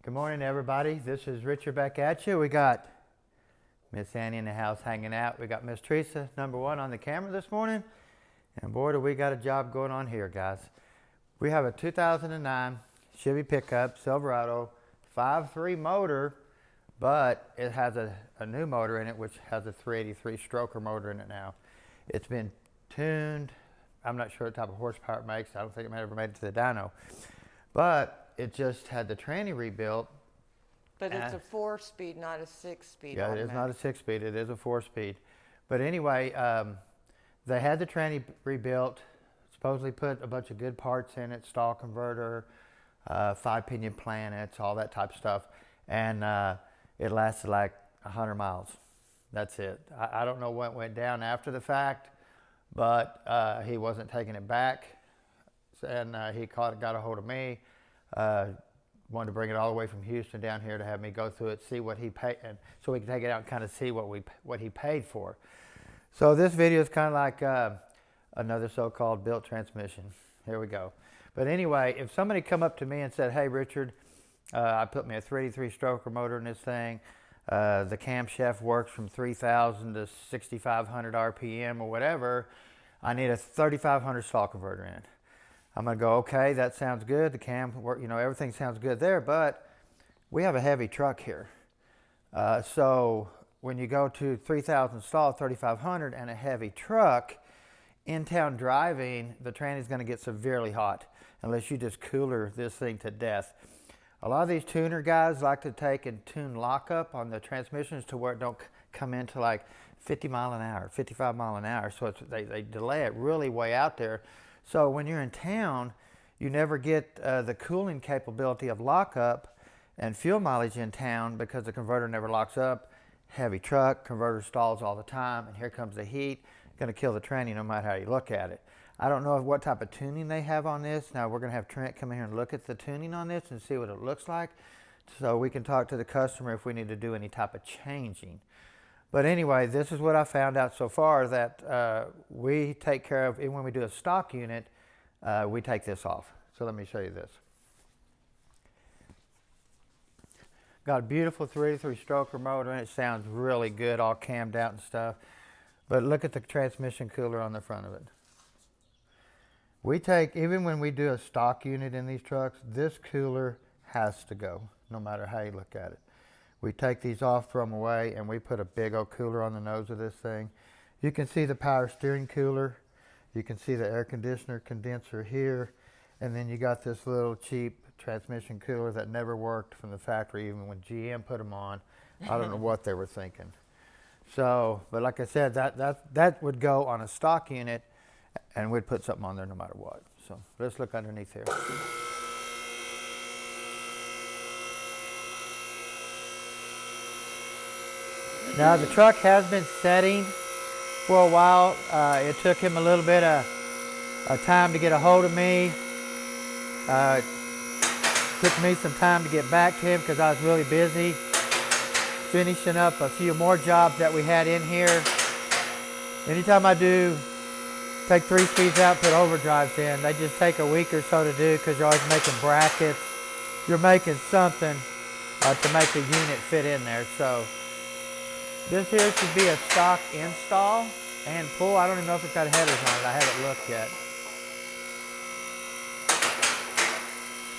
Good morning, everybody. This is Richard back at you. We got Miss Annie in the house hanging out. We got Miss Teresa, #1 on the camera this morning. And boy, do we got a job going on here, guys. We have a 2009 Chevy pickup, Silverado, 5.3 motor, but it has a new motor in it, which has a 383 stroker motor in it now. It's been tuned. I'm not sure what type of horsepower it makes. I don't think it might have ever made it to the dyno. But it just had the tranny rebuilt. But it's a 4-speed, not a 6-speed. Yeah, automatic. It is not a 6-speed. It is a 4-speed. But anyway, they had the tranny rebuilt, supposedly put a bunch of good parts in it, stall converter, 5-pinion planets, all that type of stuff. And it lasted like 100 miles. That's it. I don't know what went down after the fact, but he wasn't taking it back. And he got a hold of me, wanted to bring it all the way from Houston down here to have me go through it, see what he paid, and so we can take it out and kind of see what he paid for. So this video is kind of like another so-called built transmission. Here we go. But anyway, if somebody come up to me and said, "Hey, Richard, I put me a 383 stroker motor in this thing. The camshaft works from 3,000 to 6,500 RPM or whatever. I need a 3,500 stall converter in it." I'm going to go, okay, that sounds good. The cam, everything sounds good there, but we have a heavy truck here. So when you go to 3,000 stall, 3,500 and a heavy truck, in town driving, the tranny is going to get severely hot unless you just cooler this thing to death. A lot of these tuner guys like to take and tune lockup on the transmissions to where it don't come into like 50 mile an hour, 55 mile an hour. So they delay it really way out there. So when you're in town, you never get the cooling capability of lockup and fuel mileage in town because the converter never locks up. Heavy truck, converter stalls all the time, and here comes the heat. Going to kill the tranny no matter how you look at it. I don't know what type of tuning they have on this. Now we're going to have Trent come in here and look at the tuning on this and see what it looks like, so we can talk to the customer if we need to do any type of changing. But anyway, this is what I found out so far, that we take care of, even when we do a stock unit, we take this off. So let me show you this. Got a beautiful 383 stroker motor and it sounds really good, all cammed out and stuff. But look at the transmission cooler on the front of it. We take, even when we do a stock unit in these trucks, this cooler has to go, no matter how you look at it. We take these off, throw them away, and we put a big old cooler on the nose of this thing. You can see the power steering cooler. You can see the air conditioner condenser here. And then you got this little cheap transmission cooler that never worked from the factory, even when GM put them on. I don't know what they were thinking. So, but like I said, that would go on a stock unit, and we'd put something on there no matter what. So let's look underneath here. Now the truck has been setting for a while. It took him a little bit of time to get a hold of me. Took me some time to get back to him because I was really busy finishing up a few more jobs that we had in here. Anytime I do take 3 speeds out, put overdrives in, they just take a week or so to do because you're always making brackets. You're making something to make the unit fit in there. So this here should be a stock install and pull. I don't even know if it's got headers on it. I haven't looked yet.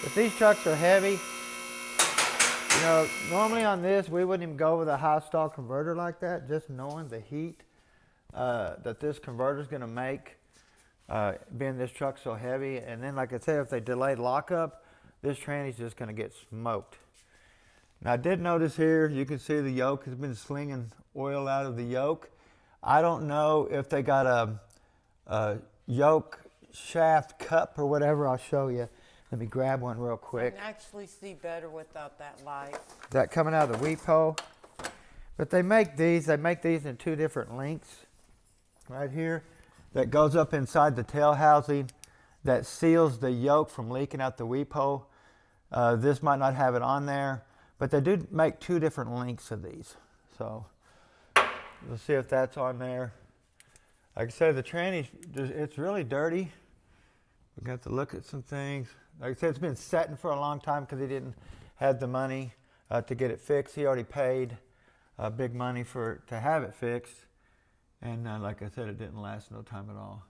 But these trucks are heavy. You know, normally on this, we wouldn't even go with a high stall converter like that, just knowing the heat that this converter is going to make, being this truck so heavy. And then, like I said, if they delayed lockup, this tranny's just going to get smoked. Now I did notice here, you can see the yoke has been slinging oil out of the yoke. I don't know if they got a yoke shaft cup or whatever. I'll show you. Let me grab one real quick. You can actually see better without that light. Is that coming out of the weep hole? But they make these in 2 different lengths. Right here, that goes up inside the tail housing, that seals the yoke from leaking out the weep hole. This might not have it on there. But they do make 2 different lengths of these. So we'll see if that's on there. Like I said, the tranny, it's really dirty. We got to look at some things. Like I said, it's been setting for a long time because he didn't had the money to get it fixed. He already paid big money to have it fixed. And like I said, it didn't last no time at all.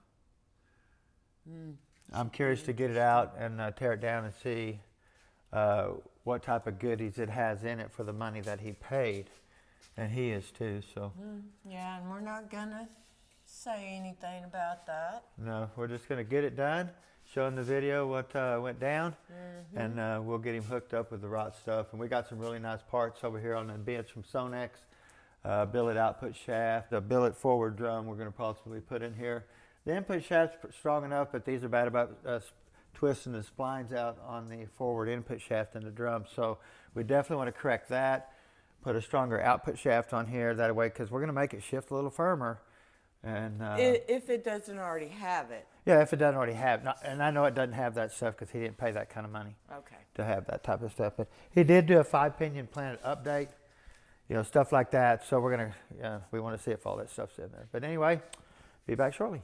I'm curious to get it out and tear it down and see what type of goodies it has in it for the money that he paid. And he is too, so. Yeah, and we're not gonna say anything about that. No, we're just gonna get it done, showing the video what went down, and we'll get him hooked up with the right stuff. And we got some really nice parts over here on the bench from Sonex. Billet output shaft, the billet forward drum we're gonna possibly put in here. The input shaft's strong enough, but these are bad about twisting the splines out on the forward input shaft in the drum. So we definitely want to correct that. Put a stronger output shaft on here that way, because we're going to make it shift a little firmer. And if it doesn't already have it. Yeah, if it doesn't already have. And I know it doesn't have that stuff because he didn't pay that kind of money to have that type of stuff. But he did do a 5-pinion planet update, you know, stuff like that. So we're going to, we want to see if all that stuff's in there. But anyway, be back shortly.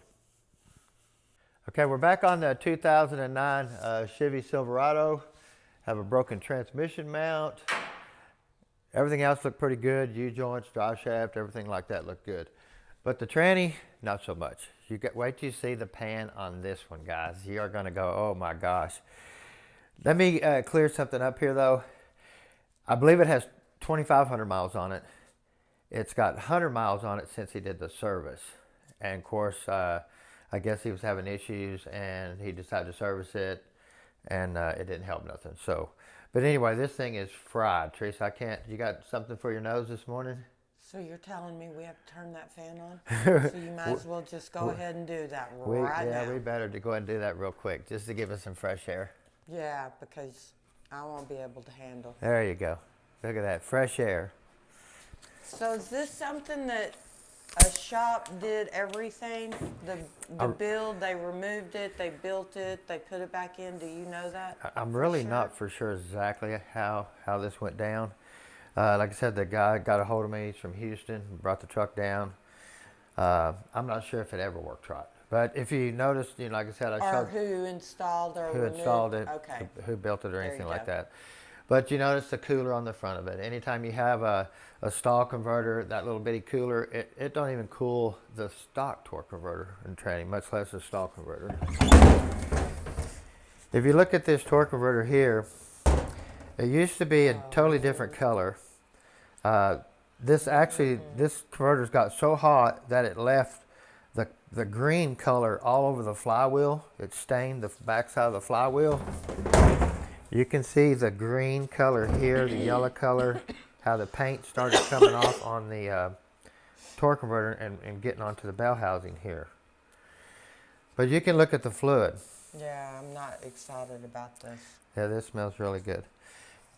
Okay, we're back on the 2009 Chevy Silverado. Have a broken transmission mount. Everything else looked pretty good. U-joints, drive shaft, everything like that looked good. But the tranny, not so much. Wait till you see the pan on this one, guys. You are going to go, oh my gosh. Let me clear something up here, though. I believe it has 2,500 miles on it. It's got 100 miles on it since he did the service. And of course, I guess he was having issues and he decided to service it, and it didn't help nothing. So, but anyway, this thing is fried. Teresa, you got something for your nose this morning? So you're telling me we have to turn that fan on? So you might as well just go ahead and do that right now. Yeah, we better go ahead and do that real quick, just to give us some fresh air. Yeah, because I won't be able to handle. There you go. Look at that, fresh air. So is this something that a shop did everything? The build, they removed it, they built it, they put it back in. Do you know that? I'm really not for sure exactly how this went down. Like I said, the guy got a hold of me. He's from Houston, brought the truck down. I'm not sure if it ever worked right. But if you noticed, you know, like I said, I showed who installed or who installed it, okay, who built it or anything like that. But you notice the cooler on the front of it. Anytime you have a stall converter, that little bitty cooler, it don't even cool the stock torque converter in Tranny, much less a stall converter. If you look at this torque converter here, it used to be a totally different color. This converter's got so hot that it left the green color all over the flywheel. It stained the backside of the flywheel. You can see the green color here, the yellow color, how the paint started coming off on the torque converter and getting onto the bell housing here. But you can look at the fluid. Yeah, I'm not excited about this. Yeah, this smells really good.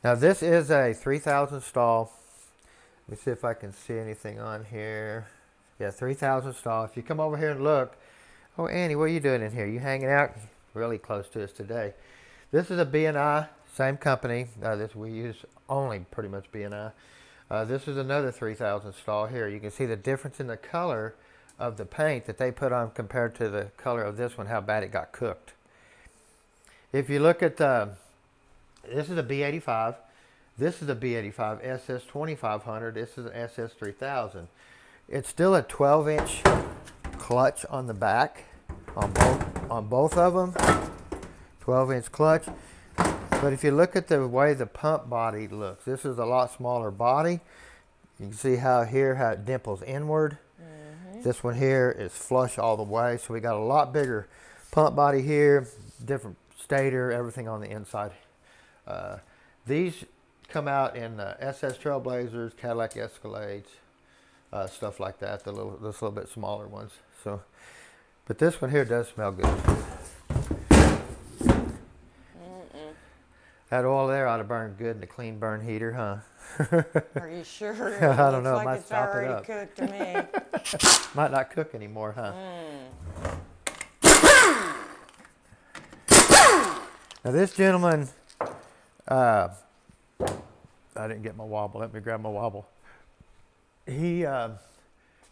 Now this is a 3,000 stall. Let me see if I can see anything on here. Yeah, 3,000 stall. If you come over here and look, oh Annie, what are you doing in here? You hanging out really close to us today. This is a B&I, same company. We use only pretty much B&I. This is another 3,000 stall here. You can see the difference in the color of the paint that they put on compared to the color of this one, how bad it got cooked. If you look at this is a B85. This is a B85 SS2500. This is an SS3000. It's still a 12-inch clutch on the back on both of them. 12-inch clutch. But if you look at the way the pump body looks, this is a lot smaller body. You can see how it dimples inward. This one here is flush all the way, so we got a lot bigger pump body here, different stator, everything on the inside. These come out in SS Trailblazers, Cadillac Escalades, stuff like that. This little bit smaller ones. So, but this one here does smell good. That oil there ought to burn good in the clean burn heater, huh? Are you sure? I don't know. Looks It like might it's stop it already up. cooked to me. Might not cook anymore, huh? Now this gentleman, I didn't get my wobble. Let me grab my wobble. He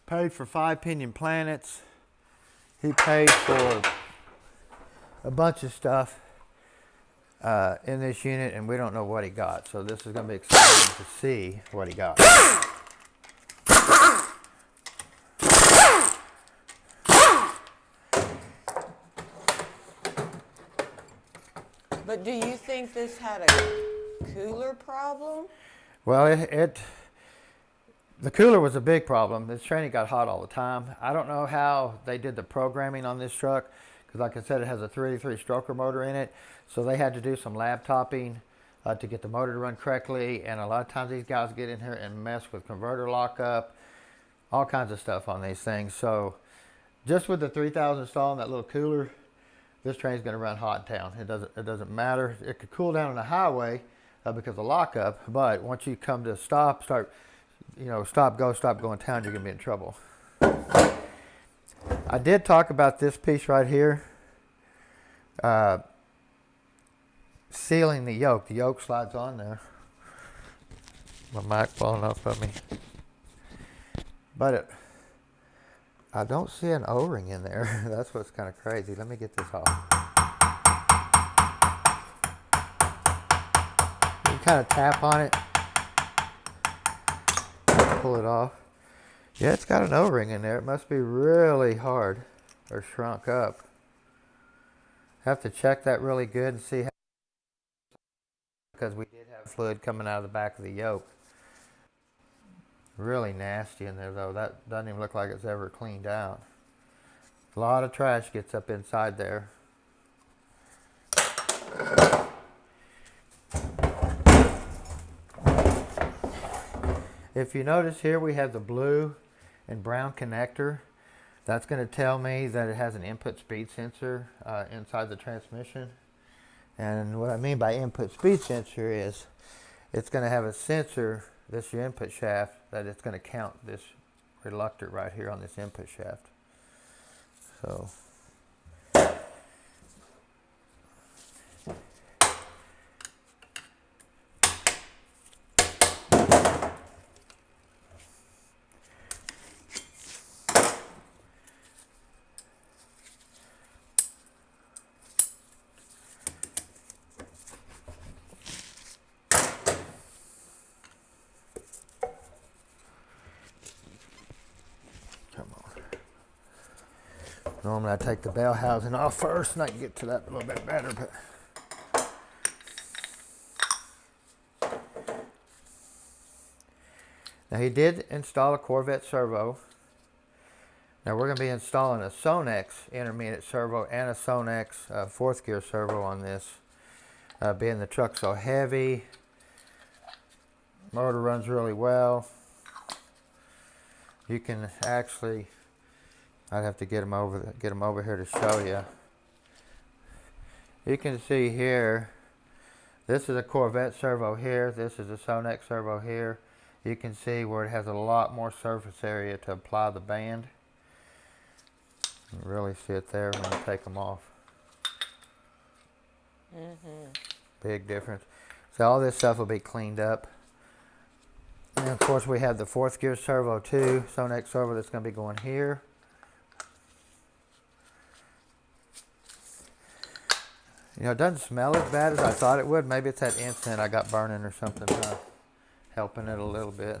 paid for 5-pinion planets. He paid for a bunch of stuff. in this unit, and we don't know what he got. So this is going to be exciting to see what he got. But do you think this had a cooler problem? Well, the cooler was a big problem. This Tranny got hot all the time. I don't know how they did the programming on this truck, because like I said, it has a 383 stroker motor in it. So they had to do some laptoping to get the motor to run correctly. And a lot of times these guys get in here and mess with converter lockup, all kinds of stuff on these things. So just with the 3000 installed in that little cooler, this train's going to run hot in town. It doesn't matter. It could cool down on the highway because of lockup, but once you come to stop go in town, you're going to be in trouble. I did talk about this piece right here, sealing the yoke. The yoke slides on there. My mic falling off of me. But I don't see an O-ring in there. That's what's kind of crazy. Let me get this off. You kind of tap on it, pull it off. Yeah, it's got an O-ring in there. It must be really hard or shrunk up. Have to check that really good and see how, because we did have fluid coming out of the back of the yoke. Really nasty in there though. That doesn't even look like it's ever cleaned out. A lot of trash gets up inside there. If you notice here, we have the blue and brown connector. That's going to tell me that it has an input speed sensor inside the transmission. And what I mean by input speed sensor is it's going to have a sensor, this your input shaft, that it's going to count this reluctor right here on this input shaft. So normally I take the bell housing off first and I can get to that a little bit better, but now he did install a Corvette servo. Now we're going to be installing a Sonex intermediate servo and a Sonex fourth gear servo on this. Being the truck's so heavy, motor runs really well. You can actually, I'd have to get them over here to show you. You can see here, this is a Corvette servo here. This is a Sonex servo here. You can see where it has a lot more surface area to apply the band. You can really see it there when you take them off. Big difference. So all this stuff will be cleaned up. And of course we have the fourth gear servo too, Sonex servo that's going to be going here. You know, it doesn't smell as bad as I thought it would. Maybe it's that incense I got burning or something, helping it a little bit.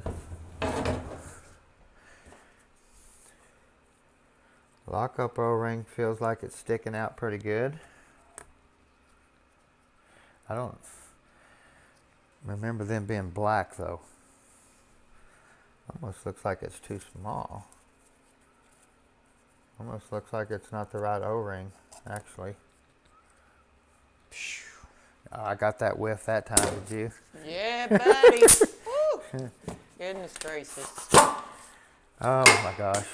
Lockup O-ring feels like it's sticking out pretty good. I don't remember them being black though. Almost looks like it's too small. Almost looks like it's not the right O-ring, actually. I got that whiff that time, did you? Yeah, buddy. Woo. Goodness gracious. Oh my gosh.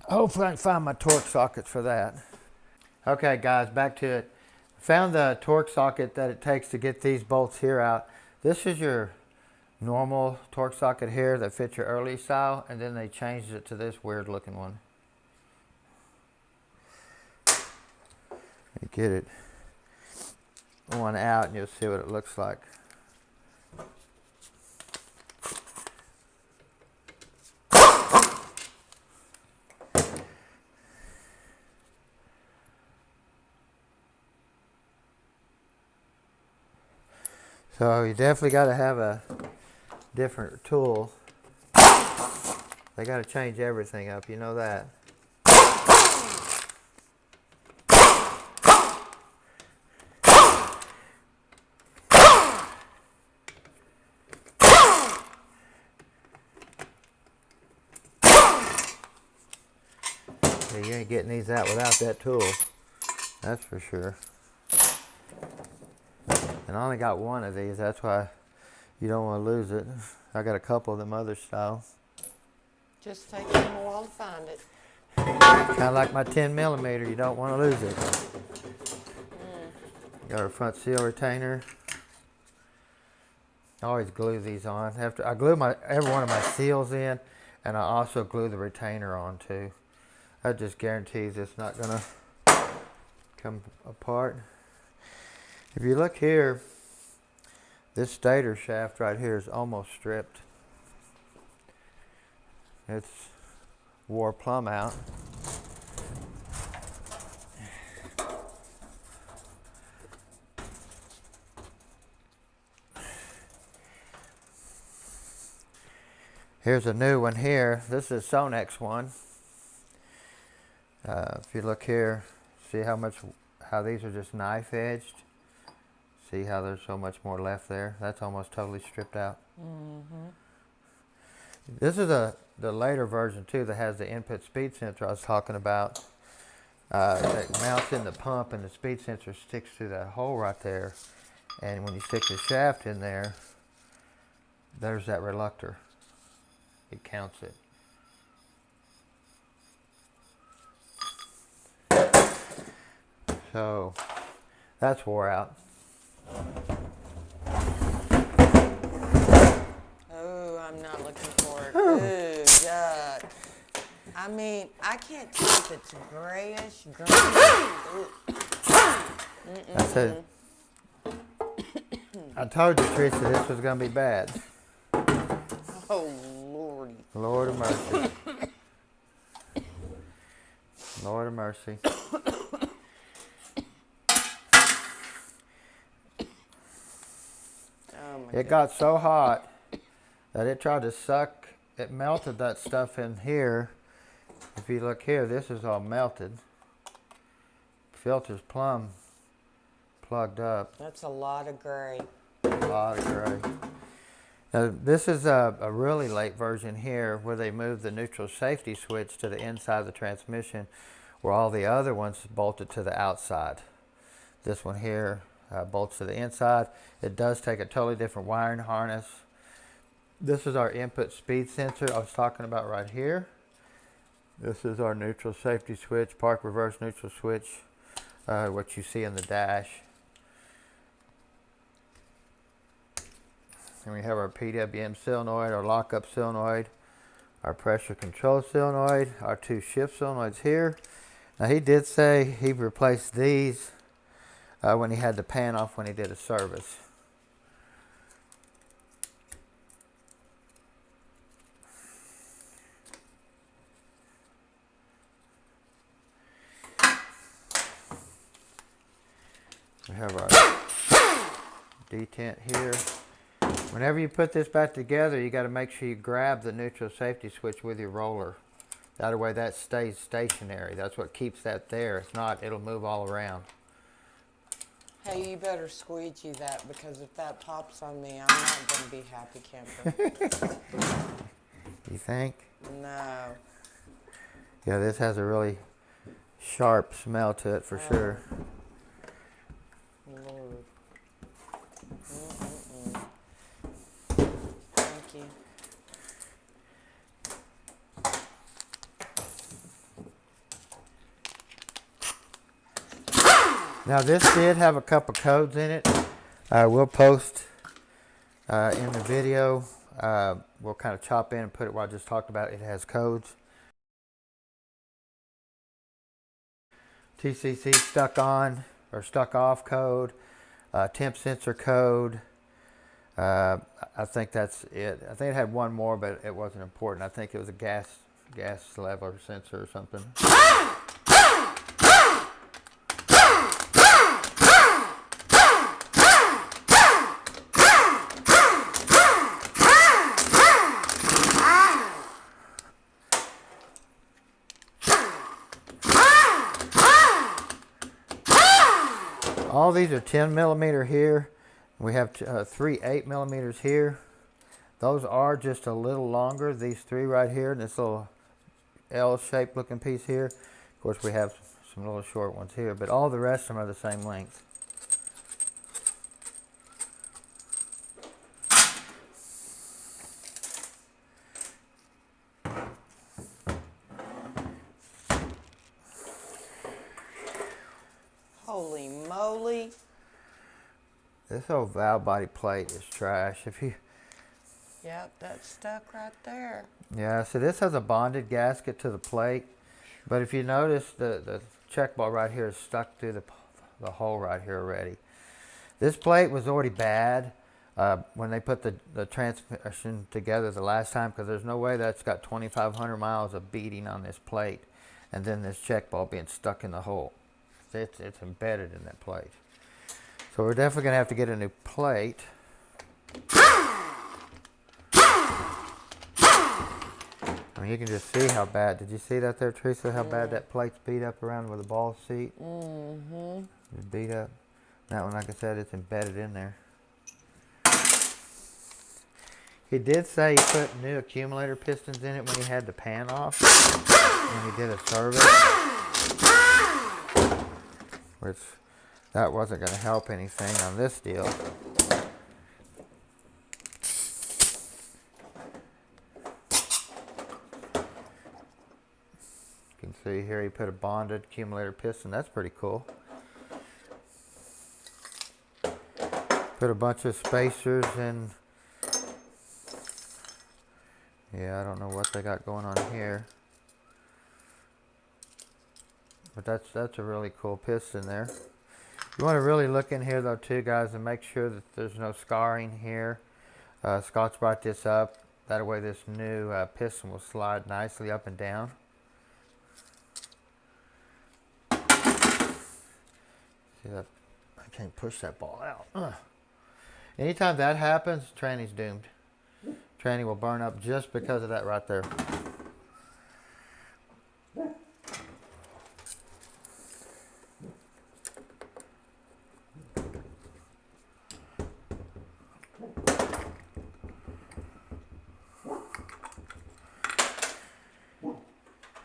Hopefully I can find my torque sockets for that. Okay guys, back to it. Found the torque socket that it takes to get these bolts here out. This is your normal torque socket here that fits your early style, and then they changed it to this weird looking one. You get it one out and you'll see what it looks like. So you definitely got to have a different tool. They got to change everything up, you know that. Yeah, you ain't getting these out without that tool. That's for sure. And I only got one of these, that's why you don't want to lose it. I got a couple of them other styles. Just take them a while to find it. Kind of like my 10mm, you don't want to lose it. Got our front seal retainer. I always glue these on. After I glue every one of my seals in, and I also glue the retainer on too. That just guarantees it's not gonna come apart. If you look here, this stator shaft right here is almost stripped. It's wore plumb out. Here's a new one here. This is Sonex's one. If you look here, see how these are just knife edged. See how there's so much more left there? That's almost totally stripped out. Mm-hmm. This is the later version too that has the input speed sensor I was talking about. That mounts in the pump, and the speed sensor sticks through that hole right there. And when you stick the shaft in there, there's that reluctor. It counts it. So that's wore out. Oh, I'm not looking for it. Ooh, yuck. I mean, I can't tell if it's grayish, green. That's it. I told you, Tricia, this was going to be bad. Oh, Lordy. Lord of mercy. Lord of mercy. It got so hot that it tried to suck, it melted that stuff in here. If you look here, this is all melted. Filter's plumb plugged up. That's a lot of gray. A lot of gray. Now, this is a really late version here where they moved the neutral safety switch to the inside of the transmission, where all the other ones bolted to the outside. This one here bolts to the inside. It does take a totally different wiring harness. This is our input speed sensor I was talking about right here. This is our neutral safety switch, park reverse neutral switch, what you see in the dash. And we have our PWM solenoid, our lockup solenoid, our pressure control solenoid, our two shift solenoids here. Now he did say he replaced these when he had the pan off when he did a service. We have our detent here. Whenever you put this back together, you got to make sure you grab the neutral safety switch with your roller. That way that stays stationary. That's what keeps that there. If not, it'll move all around. Hey, you better squeegee that, because if that pops on me, I'm not going to be happy camper. You think? No. Yeah, this has a really sharp smell to it for sure. Lord. Thank you. Now this did have a couple codes in it. We'll post in the video. We'll kind of chop in and put it what I just talked about. It has codes. TCC stuck on or stuck off code. Temp sensor code. I think that's it. I think it had one more, but it wasn't important. I think it was a gas level sensor or something. all these are 10 millimeter here. We have 3 8 millimeters here. Those are just a little longer. These 3 right here, and this little L-shaped looking piece here. Of course, we have some little short ones here, but all the rest of them are the same length. Holy moly. This old valve body plate is trash. Yep, that's stuck right there. Yeah, so this has a bonded gasket to the plate, but if you notice, the check ball right here is stuck through the hole right here already. This plate was already bad when they put the transmission together the last time, because there's no way that's got 2,500 miles of beating on this plate, and then this check ball being stuck in the hole. It's embedded in that plate. So we're definitely going to have to get a new plate. I mean, you can just see how bad. Did you see that there, Teresa? How bad that plate's beat up around where the ball seat? Mm-hmm. It's beat up. That one, like I said, it's embedded in there. He did say he put new accumulator pistons in it when he had the pan off, when he did a service. Which, that wasn't going to help anything on this deal. You can see here he put a bonded accumulator piston. That's pretty cool. Put a bunch of spacers in. Yeah, I don't know what they got going on here. But that's a really cool piston there. You want to really look in here though too, guys, and make sure that there's no scarring here. Scott's brought this up. That way this new piston will slide nicely up and down. See that? I can't push that ball out. Anytime that happens, Tranny's doomed. Tranny will burn up just because of that right there.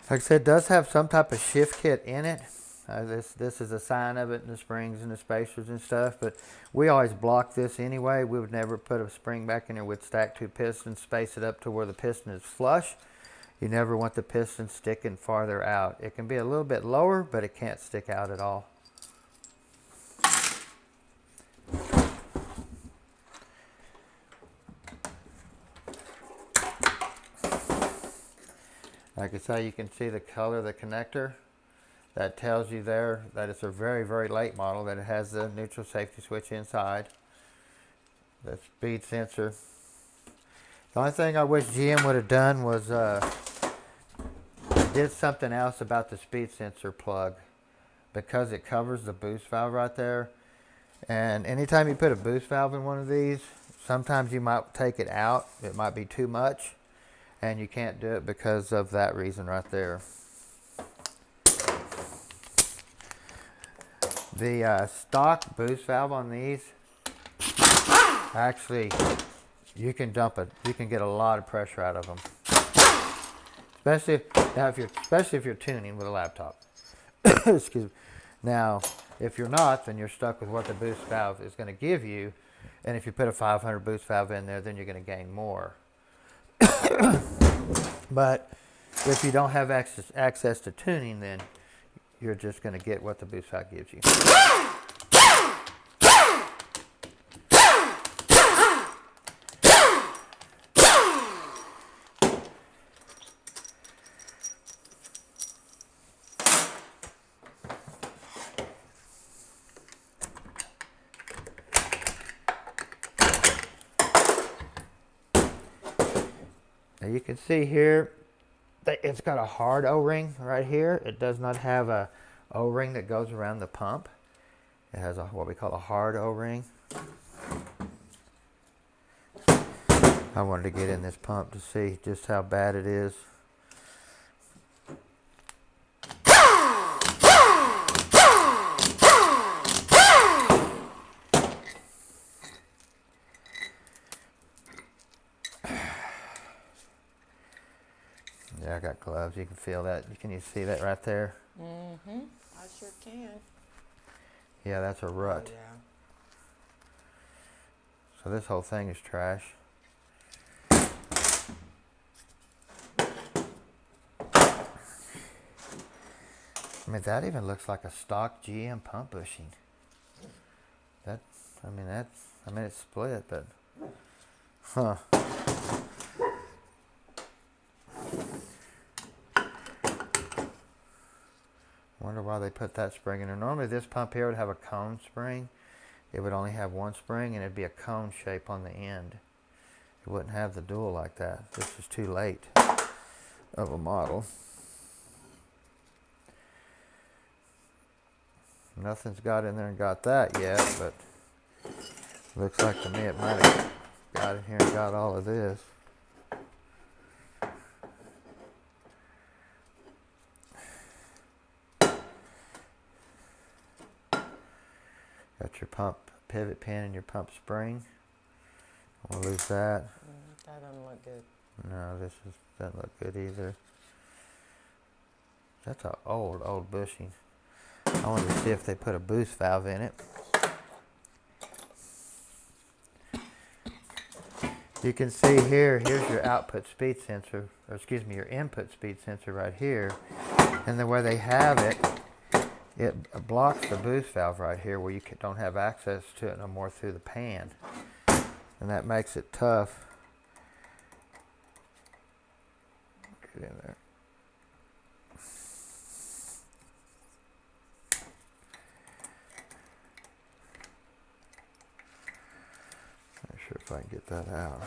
Like I said, it does have some type of shift kit in it. This is a sign of it, and the springs and the spacers and stuff, but we always block this anyway. We would never put a spring back in there. We'd stack 2 pistons, space it up to where the piston is flush. You never want the piston sticking farther out. It can be a little bit lower, but it can't stick out at all. Like I say, you can see the color of the connector. That tells you there that it's a very, very late model, that it has the neutral safety switch inside. The speed sensor. The only thing I wish GM would have done was did something else about the speed sensor plug, because it covers the boost valve right there. And anytime you put a boost valve in one of these, sometimes you might take it out. It might be too much, and you can't do it because of that reason right there. The stock boost valve on these, actually, you can dump it. You can get a lot of pressure out of them, especially if you're tuning with a laptop. Excuse me. Now, if you're not, then you're stuck with what the boost valve is going to give you, and if you put a 500 boost valve in there, then you're going to gain more. But if you don't have access to tuning, then you're just going to get what the boost valve gives you. Now you can see here, it's got a hard O-ring right here. It does not have a O-ring that goes around the pump. It has what we call a hard O-ring. I wanted to get in this pump to see just how bad it is. Yeah, I got gloves. You can feel that. Can you see that right there? Mm-hmm. I sure can. Yeah, that's a rut. Oh, yeah. So this whole thing is trash. I mean, that even looks like a stock GM pump bushing. That, I mean, it's split, but, huh. Wonder why they put that spring in there. Normally this pump here would have a cone spring. It would only have one spring and it'd be a cone shape on the end. It wouldn't have the dual like that. This is too late of a model. Nothing's got in there and got that yet, but looks like to me it might have got in here and got all of this. Got your pump pivot pin and your pump spring. We'll lose that. That doesn't look good. No, doesn't look good either. That's an old bushing. I wanted to see if they put a boost valve in it. You can see here's your output speed sensor, or excuse me, your input speed sensor right here. And then where they have it, it blocks the boost valve right here where you don't have access to it no more through the pan. And that makes it tough. Get in there. Not sure if I can get that out.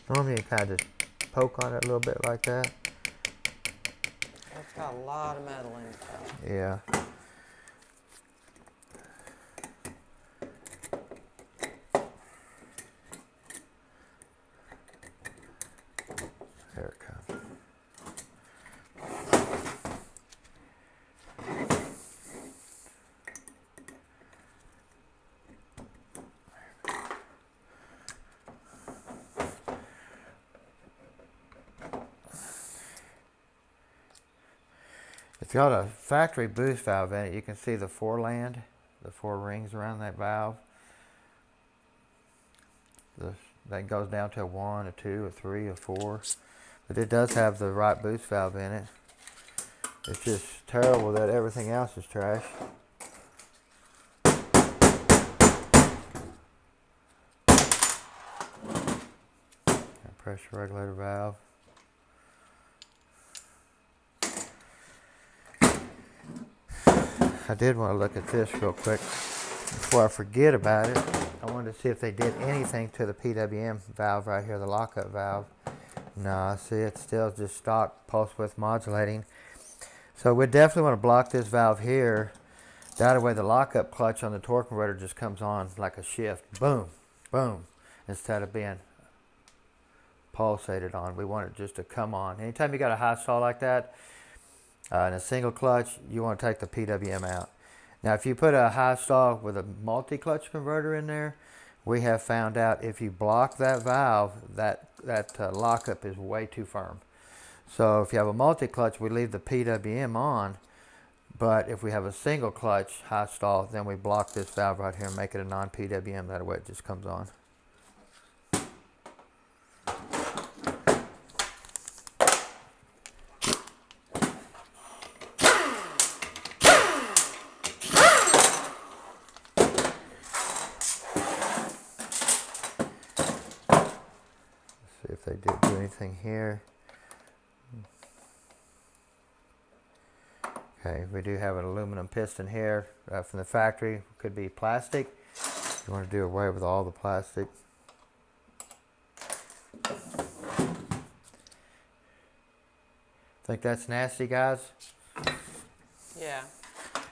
Normally you kind of just poke on it a little bit like that. It's got a lot of metal in it. Yeah. There it comes. It's got a factory boost valve in it. You can see the the 4 rings around that valve. That goes down to a 1, a 2, a 3, a 4. But it does have the right boost valve in it. It's just terrible that everything else is trash. Pressure regulator valve. I did want to look at this real quick before I forget about it. I wanted to see if they did anything to the PWM valve right here, the lockup valve. No, see, it's still just stock pulse width modulating. So we definitely want to block this valve here. That way the lockup clutch on the torque converter just comes on like a shift. Boom, boom, instead of being pulsated on. We want it just to come on. Anytime you got a high stall like that, in a single clutch, you want to take the PWM out. Now, if you put a high stall with a multi-clutch converter in there, we have found out if you block that valve, that lockup is way too firm. So if you have a multi-clutch, we leave the PWM on, but if we have a single clutch high stall, then we block this valve right here and make it a non-PWM. That way it just comes on. See if they did do anything here. Okay, we do have an aluminum piston here from the factory. Could be plastic. You want to do away with all the plastic. Think that's nasty, guys? Yeah.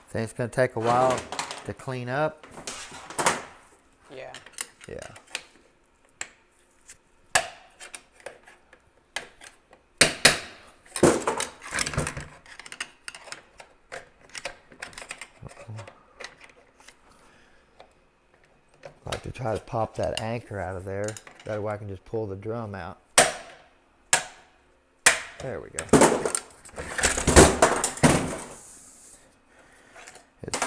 Think it's going to take a while to clean up? Yeah. Yeah. Like to try to pop that anchor out of there. That way I can just pull the drum out. There we go. It's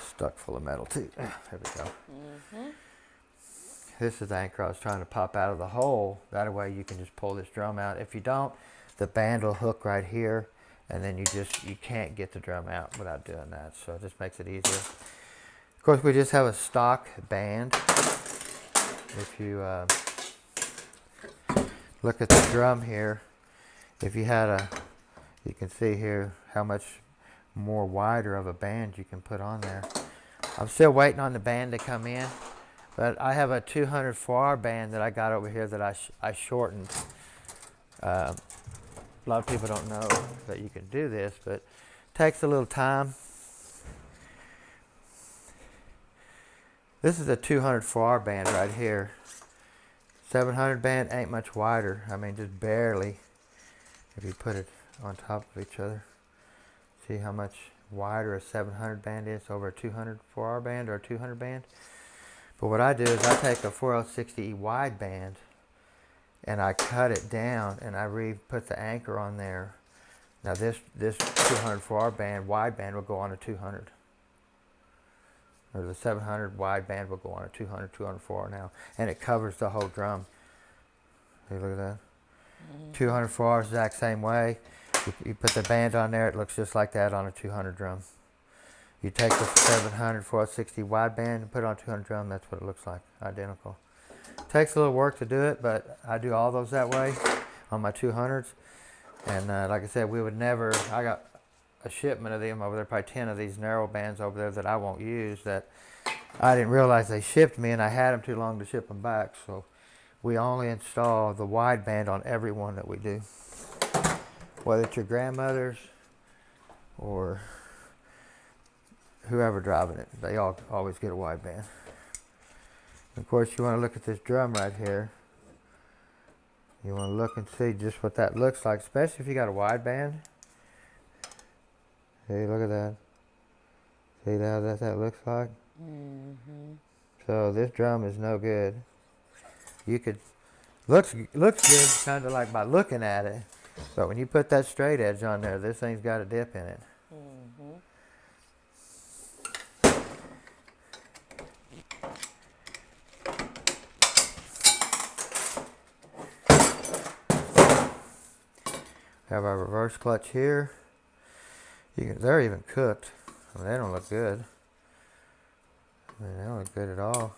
stuck full of metal too. There we go. This is the anchor I was trying to pop out of the hole. That way you can just pull this drum out. If you don't, the band will hook right here, and then you can't get the drum out without doing that. So it just makes it easier. Of course, we just have a stock band. If you look at the drum here, if you had you can see here how much more wider of a band you can put on there. I'm still waiting on the band to come in, but I have a 200 4R band that I got over here that I shortened. A lot of people don't know that you can do this, but it takes a little time. This is a 200 4R band right here. 700 band ain't much wider. I mean, just barely. If you put it on top of each other, see how much wider a 700 band is over a 200 4R band or a 200 band. But what I do is I take a 4L60E wide band and I cut it down and I put the anchor on there. Now this 200 4R band wide band will go on a 200. Or the 700 wide band will go on a 200, 204 now. And it covers the whole drum. See, look at that. 200 4R is the exact same way. You put the band on there, it looks just like that on a 200 drum. You take the 700 460 wide band and put it on a 200 drum, that's what it looks like. Identical. Takes a little work to do it, but I do all those that way on my 200s. And like I said, we would never, I got a shipment of them over there, probably 10 of these narrow bands over there that I won't use that I didn't realize they shipped me, and I had them too long to ship them back. So we only install the wide band on every one that we do. Whether it's your grandmother's or whoever driving it, they always get a wide band. Of course, you want to look at this drum right here. You want to look and see just what that looks like, especially if you got a wide band. See, look at that. See how that looks like? So this drum is no good. You could, looks good kind of like by looking at it, but when you put that straight edge on there, this thing's got a dip in it. Have our reverse clutch here. They're even cooked. I mean, they don't look good. I mean, they don't look good at all.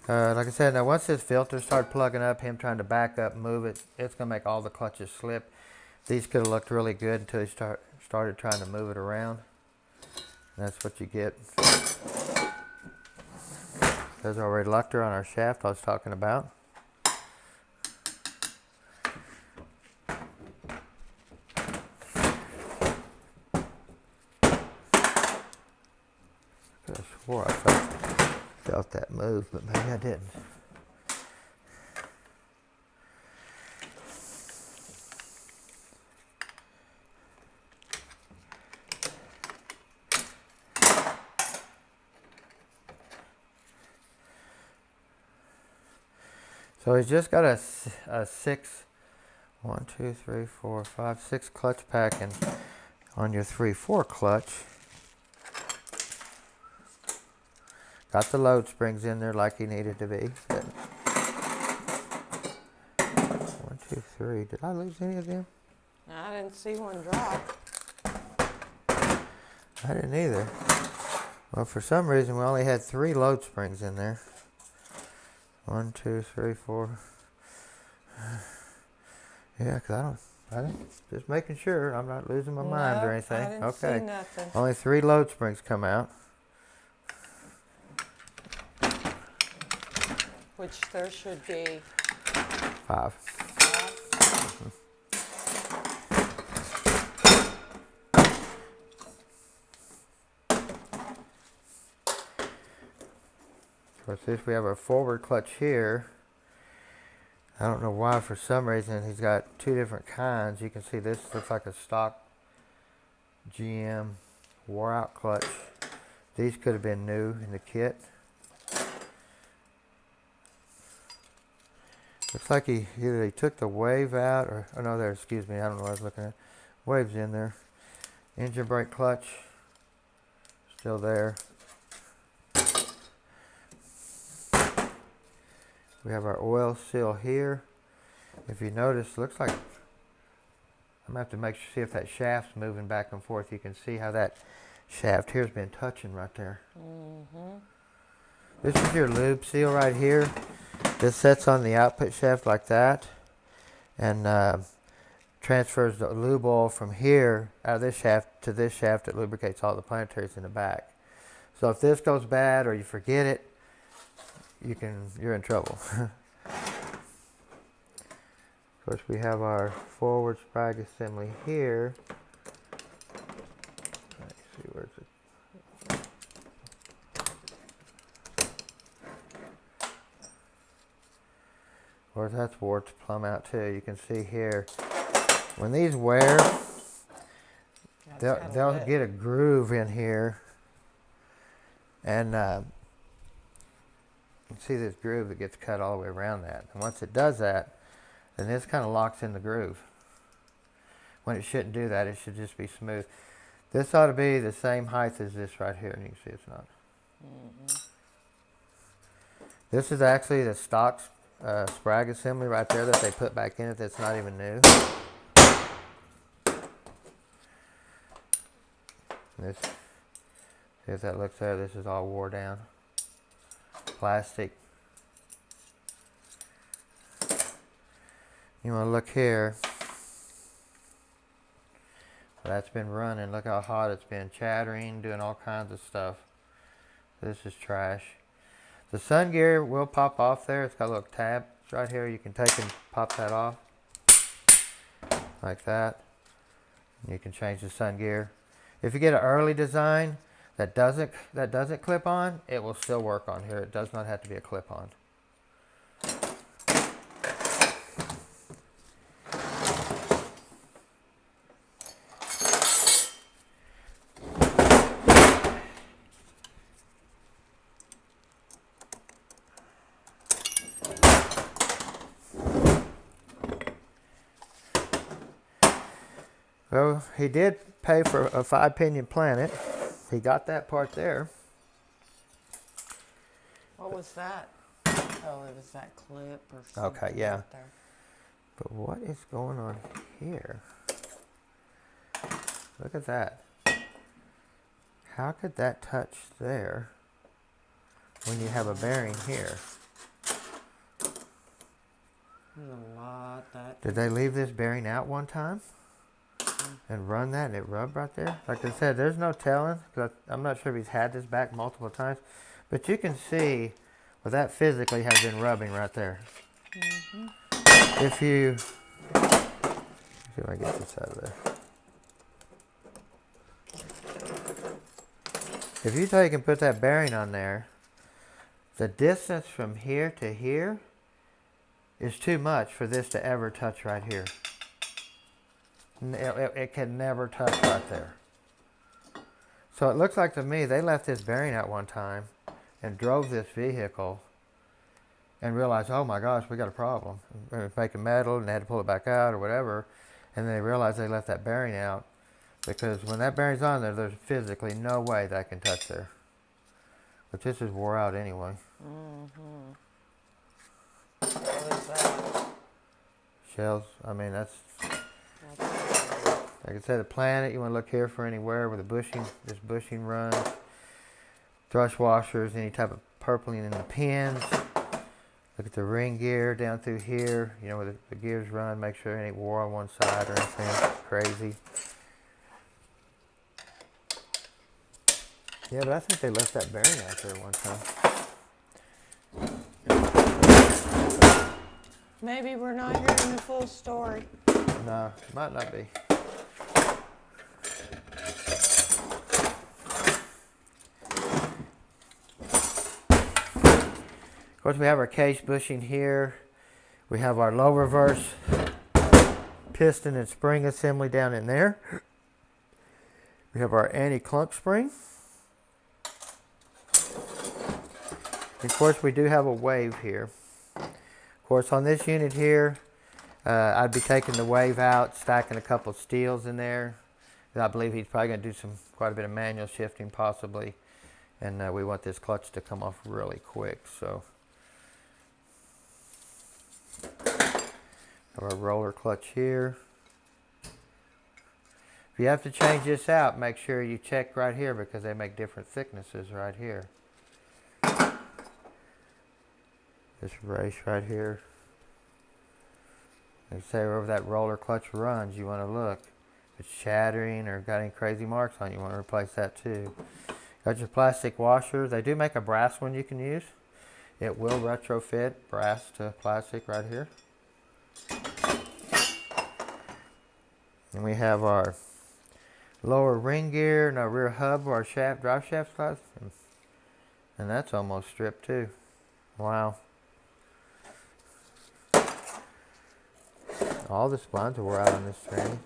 Like I said, now once this filter started plugging up, him trying to back up, move it, it's going to make all the clutches slip. These could have looked really good until he started trying to move it around. And that's what you get. There's our reluctor on our shaft I was talking about. I swore I felt that move, but maybe I didn't. So he's just got a 6 clutch packing on your 3/4 clutch. Got the load springs in there like he needed to be. 1, 2, 3. Did I lose any of them? I didn't see one drop. I didn't either. Well, for some reason we only had 3 load springs in there. 1, 2, 3, 4. Yeah, because I don't, just making sure I'm not losing my mind or anything. I didn't see nothing. Only 3 load springs come out. Which there should be 5. Of course, this we have our forward clutch here. I don't know why, for some reason, he's got 2 different kinds. You can see this looks like a stock GM wore out clutch. These could have been new in the kit. Looks like either he took the wave out or, oh no, there, excuse me, I don't know what I was looking at. Wave's in there. Engine brake clutch, still there. We have our oil seal here. If you notice, looks like, I'm gonna have to see if that shaft's moving back and forth. You can see how that shaft here's been touching right there. This is your lube seal right here. This sets on the output shaft like that, and transfers the lube oil from here out of this shaft to this shaft that lubricates all the planetaries in the back. So if this goes bad or you forget it, you're in trouble. Of course, we have our forward Sprag assembly here. Let's see, where's it? Of course, that's wore to plumb out too. You can see here, when these wear, they'll get a groove in here, and you can see this groove that gets cut all the way around that. And once it does that, then this kind of locks in the groove. When it shouldn't do that, it should just be smooth. This ought to be the same height as this right here, and you can see it's not. This is actually the stock Sprag assembly right there that they put back in it that's not even new. This, see if that looks there, this is all wore down. Plastic. You want to look here. That's been running. Look how hot it's been. Chattering, doing all kinds of stuff. This is trash. The sun gear will pop off there. It's got a little tab right here. You can take and pop that off. Like that. You can change the sun gear. If you get an early design that doesn't clip on, it will still work on here. It does not have to be a clip on. Well, he did pay for a 5-pinion planet. He got that part there. What was that? Oh, it was that clip or something. Okay, yeah. Right there. But what is going on here? Look at that. How could that touch there when you have a bearing here? There's a lot that. Did they leave this bearing out one time and run that and it rubbed right there? Like I said, there's no telling, because I'm not sure if he's had this back multiple times, but you can see where that physically has been rubbing right there. If you, let's see if I get this out of there. If you take and put that bearing on there, the distance from here to here is too much for this to ever touch right here. It can never touch right there. So it looks like to me they left this bearing out one time and drove this vehicle and realized, oh my gosh, we got a problem. We're making metal, and they had to pull it back out or whatever. And they realized they left that bearing out, because when that bearing's on there, there's physically no way that can touch there. But this is wore out anyway. What is that? Shells, I mean, that's like I said, the planet, you want to look here for anywhere where this bushing runs. Thrush washers, any type of purpling in the pins. Look at the ring gear down through here, you know, where the gears run. Make sure it ain't wore on one side or anything crazy. Yeah, but I think they left that bearing out there one time. Maybe we're not hearing the full story. No, might not be. Of course, we have our case bushing here. We have our low reverse piston and spring assembly down in there. We have our anti-clunk spring. Of course, we do have a wave here. Of Of course, on this unit here, I'd be taking the wave out, stacking a couple of steels in there. I believe he's probably going to do quite a bit of manual shifting possibly. And we want this clutch to come off really quick. So our roller clutch here. If you have to change this out, make sure you check right here because they make different thicknesses right here. This race right here. They say wherever that roller clutch runs, you want to look. If it's shattering or got any crazy marks on it, you want to replace that too. Got your plastic washer. They do make a brass one you can use. It will retrofit brass to plastic right here. And we have our lower ring gear and our rear hub where our shaft, drive shaft slides. And that's almost stripped too. Wow. All the splines were out on this Tranny.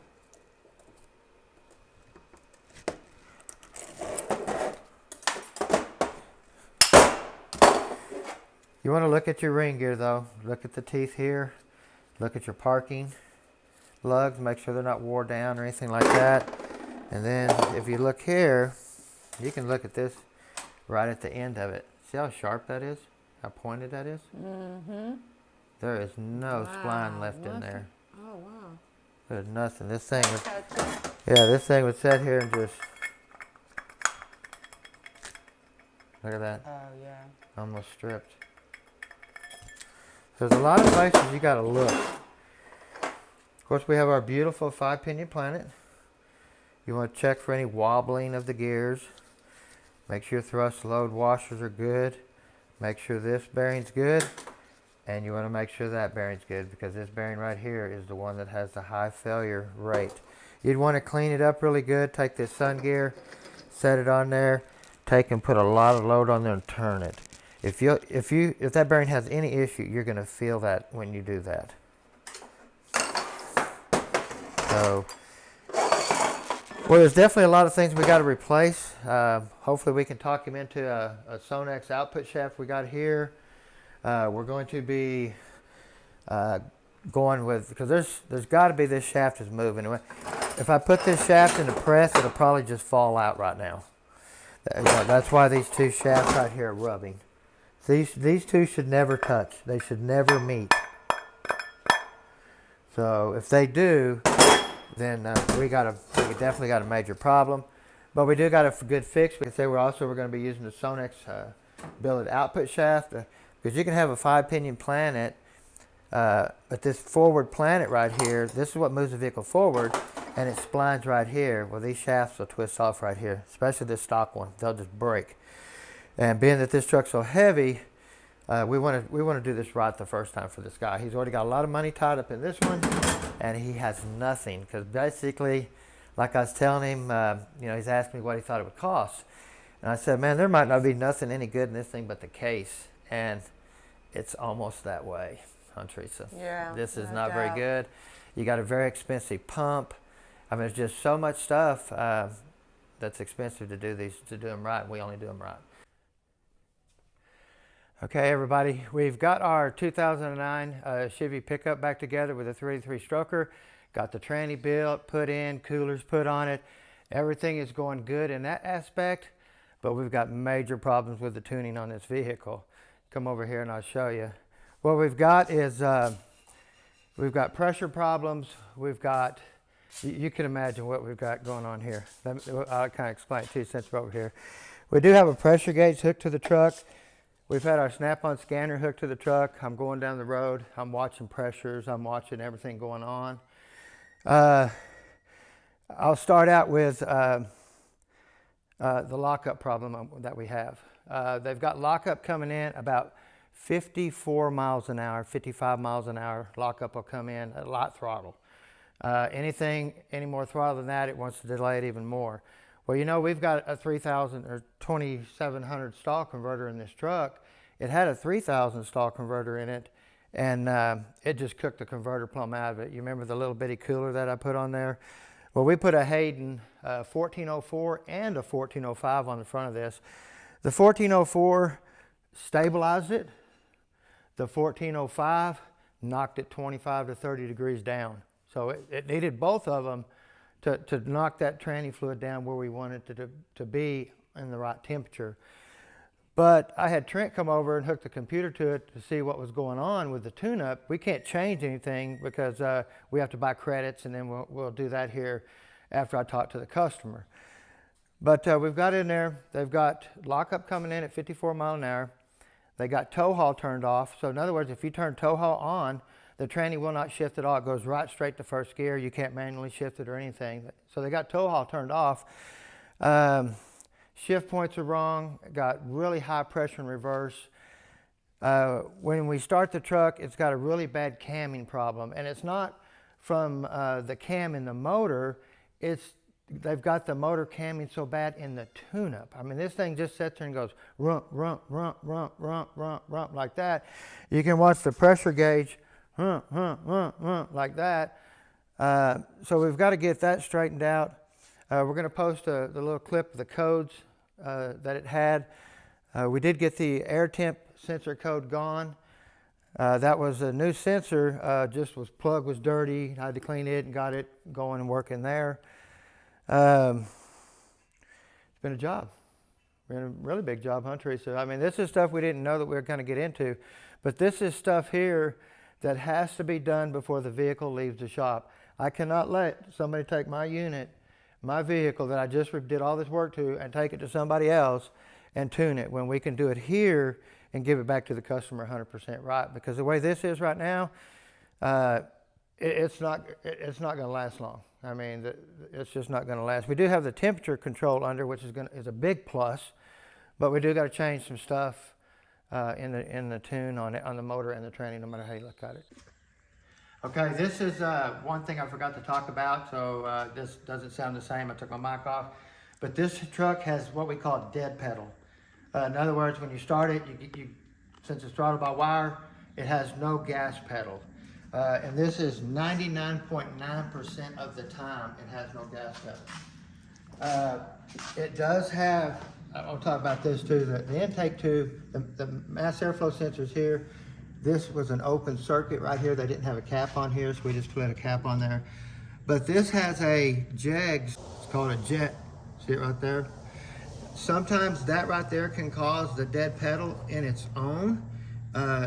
You want to look at your ring gear though. Look at the teeth here. Look at your parking lugs. Make sure they're not wore down or anything like that. And then if you look here, you can look at this right at the end of it. See how sharp that is? How pointed that is? Mm-hmm. There is no spline left in there. Oh, wow. There's nothing. This thing was, yeah, this thing would sit here and just, look at that. Oh, yeah. Almost stripped. There's a lot of places you got to look. Of course, we have our beautiful 5-pinion planet. You want to check for any wobbling of the gears. Make sure your thrust load washers are good. Make sure this bearing's good. And you want to make sure that bearing's good because this bearing right here is the one that has the high failure rate. You'd want to clean it up really good. Take this sun gear, set it on there, take and put a lot of load on there and turn it. If that bearing has any issue, you're going to feel that when you do that. So, well, there's definitely a lot of things we got to replace. Hopefully we can talk him into a Sonex output shaft we got here. We're going to be going with, because there's got to be, this shaft is moving. If I put this shaft in the press, it'll probably just fall out right now. That's why these two shafts right here are rubbing. These two should never touch. They should never meet. So if they do, then we definitely got a major problem. But we do got a good fix. We can say we're going to be using the Sonex billet output shaft because you can have a 5-pinion planet, but this forward planet right here, this is what moves the vehicle forward, and it splines right here. Well, these shafts will twist off right here, especially this stock one. They'll just break. And being that this truck's so heavy, we want to do this right the first time for this guy. He's already got a lot of money tied up in this one, and he has nothing. Because basically, like I was telling him, he's asking me what he thought it would cost. And I said, man, there might not be nothing any good in this thing but the case. And it's almost that way, huh, Teresa? Yeah. This is no not very doubt. good. You got a very expensive pump. I mean, there's just so much stuff that's expensive to do them right. We only do them right. Okay, everybody, we've got our 2009 Chevy pickup back together with a 383 stroker. Got the tranny built, put in, coolers put on it. Everything is going good in that aspect, but we've got major problems with the tuning on this vehicle. Come over here and I'll show you. What we've got is, we've got pressure problems. We've got, you can imagine what we've got going on here. I'll kind of explain it to you since we're over here. We do have a pressure gauge hooked to the truck. We've had our snap-on scanner hooked to the truck. I'm going down the road. I'm watching pressures. I'm watching everything going on. I'll start out with the lockup problem that we have. They've got lockup coming in about 54 miles an hour, 55 miles an hour. Lockup will come in at light throttle. Any more throttle than that, it wants to delay it even more. Well, we've got a 3,000 or 2,700 stall converter in this truck. It had a 3,000 stall converter in it, and it just cooked the converter plumb out of it. You remember the little bitty cooler that I put on there? Well, we put a Hayden 1404 and a 1405 on the front of this. The 1404 stabilized it. The 1405 knocked it 25 to 30 degrees down. So it needed both of them to knock that tranny fluid down where we wanted it to be in the right temperature. But I had Trent come over and hook the computer to it to see what was going on with the tune-up. We can't change anything because we have to buy credits, and then we'll do that here after I talk to the customer. But we've got in there, they've got lockup coming in at 54 miles an hour. They got tow haul turned off. So in other words, if you turn tow haul on, the tranny will not shift at all. It goes right straight to first gear. You can't manually shift it or anything. So they got tow haul turned off. Shift points are wrong. Got really high pressure in reverse. When we start the truck, it's got a really bad camming problem. And it's not from the cam in the motor. They've got the motor camming so bad in the tune-up. I mean, this thing just sits there and goes rump, rump, rump, rump, rump, rump, rump, like that. You can watch the pressure gauge rump, rump, rump, rump, like that. So we've got to get that straightened out. We're going to post the little clip of the codes that it had. We did get the air temp sensor code gone. That was a new sensor, plug was dirty. I had to clean it and got it going and working there. It's been a job. Been a really big job, huh, Teresa? I mean, this is stuff we didn't know that we were going to get into, but this is stuff here that has to be done before the vehicle leaves the shop. I cannot let somebody take my unit, my vehicle that I just did all this work to, and take it to somebody else and tune it when we can do it here and give it back to the customer 100% right. Because the way this is right now, it's not going to last long. I mean, it's just not going to last. We do have the temperature control under, which is a big plus, but we do got to change some stuff in the tune on the motor and the tranny, no matter how you look at it. Okay, this is one thing I forgot to talk about, so this doesn't sound the same. I took my mic off, but this truck has what we call a dead pedal. In other words, when you start it, since it's throttled by wire, it has no gas pedal. And this is 99.9% of the time it has no gas pedal. It does have, I'll talk about this too, the intake tube, the mass airflow sensors here. This was an open circuit right here. They didn't have a cap on here, so we just put a cap on there. But this has a jegs, it's called a jet, see it right there? Sometimes that right there can cause the dead pedal in its own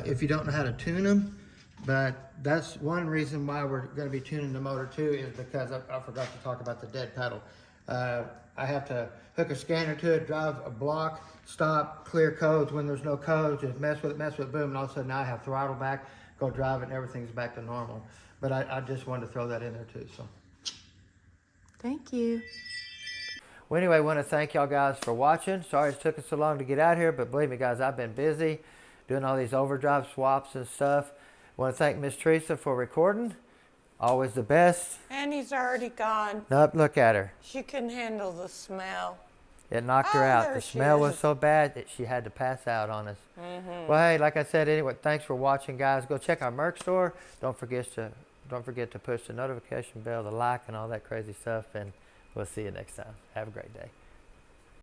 if you don't know how to tune them. But that's one reason why we're going to be tuning the motor too, is because I forgot to talk about the dead pedal. I have to hook a scanner to it, drive a block, stop, clear codes. When there's no codes, just mess with it, boom, and all of a sudden now I have throttle back, go drive it, and everything's back to normal. But I just wanted to throw that in there too. So, thank you. Well, anyway, I want to thank y'all guys for watching. Sorry it took us so long to get out here, but believe me, guys, I've been busy doing all these overdrive swaps and stuff. I want to thank Miss Teresa for recording. Always the best. And he's already gone. Nope, look at her. She couldn't handle the smell. It knocked her out. The smell was so bad that she had to pass out on us. Well, hey, like I said, anyway, thanks for watching, guys. Go check our merch store. Don't forget to push the notification bell, the like, and all that crazy stuff. And we'll see you next time. Have a great day.